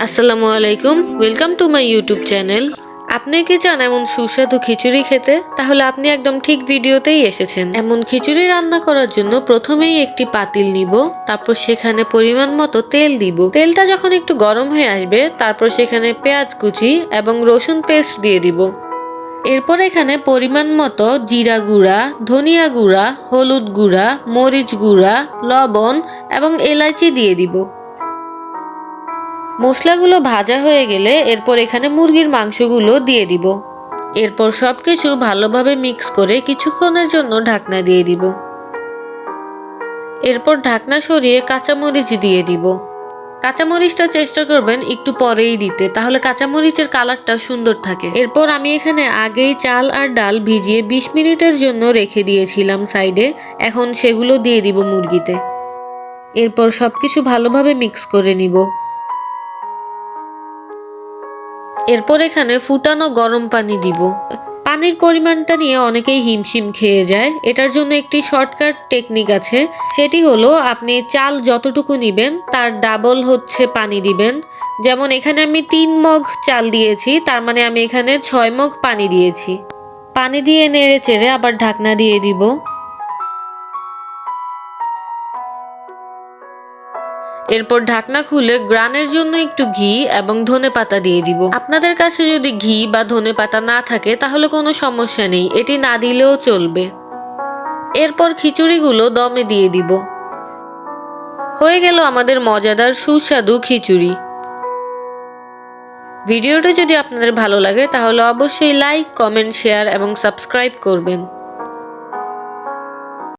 আসসালামু আলাইকুম, welcome to my YouTube channel. আপনি কি চান এমন সুস্বাদু খিচুড়ি খেতে? তাহলে আপনি একদম ঠিক ভিডিওতেই এসেছেন। এমন খিচুড়ি রান্না করার জন্য প্রথমেই একটি পাতিল নিব, তারপর সেখানে পরিমাণ মতো তেল দিব। তেলটা যখন একটু গরম হয়ে আসবে, তারপর সেখানে পেঁয়াজ কুচি এবং রসুন পেস্ট দিয়ে দিব। এরপর এখানে পরিমাণ মতো জিরা গুঁড়া, ধনিয়া গুঁড়া, হলুদ গুঁড়া, মরিচ গুঁড়া, লবণ এবং এলাচি দিয়ে দিব। মশলাগুলো ভাজা হয়ে গেলে এরপর এখানে মুরগির মাংসগুলো দিয়ে দিব। এরপর সবকিছু ভালোভাবে মিক্স করে কিছুক্ষণের জন্য ঢাকনা দিয়ে দিব। এরপর ঢাকনা সরিয়ে কাঁচামরিচ দিয়ে দিব। কাঁচামরিচটা চেষ্টা করবেন একটু পরেই দিতে, তাহলে কাঁচামরিচের কালারটা সুন্দর থাকে। এরপর আমি এখানে আগেই চাল আর ডাল ভিজিয়ে 20 মিনিটের জন্য রেখে দিয়েছিলাম সাইডে। এখন সেগুলো দিয়ে দিব মুরগিতে। এরপর সবকিছু ভালোভাবে মিক্স করে নিব। এরপর এখানে ফুটানো গরম পানি দিব। পানির পরিমাণটা নিয়ে অনেকেই হিমশিম খেয়ে যায়। এটার জন্য একটি শর্টকাট টেকনিক আছে, সেটি হলো আপনি চাল যতটুকু নিবেন তার ডাবল পানি দিবেন। যেমন এখানে আমি 3 মগ চাল দিয়েছি, তার মানে আমি এখানে 6 মগ পানি দিয়েছি। পানি দিয়ে নেড়ে চেড়ে আবার ঢাকনা দিয়ে দিব। এরপর ঢাকনা খুলে গ্রানের জন্য একটু ঘি এবং ধনেপাতা দিয়ে দিব। আপনাদের কাছে যদি ঘি বা ধনেপাতা না থাকে তাহলে কোনো সমস্যা নেই, এটি না দিলেও চলবে। এরপর খিচুড়িগুলো দমে দিয়ে দিব। হয়ে গেল আমাদের মজাদার সুস্বাদু খিচুড়ি। ভিডিওটা যদি আপনাদের ভালো লাগে তাহলে অবশ্যই লাইক, কমেন্ট, শেয়ার এবং সাবস্ক্রাইব করবেন।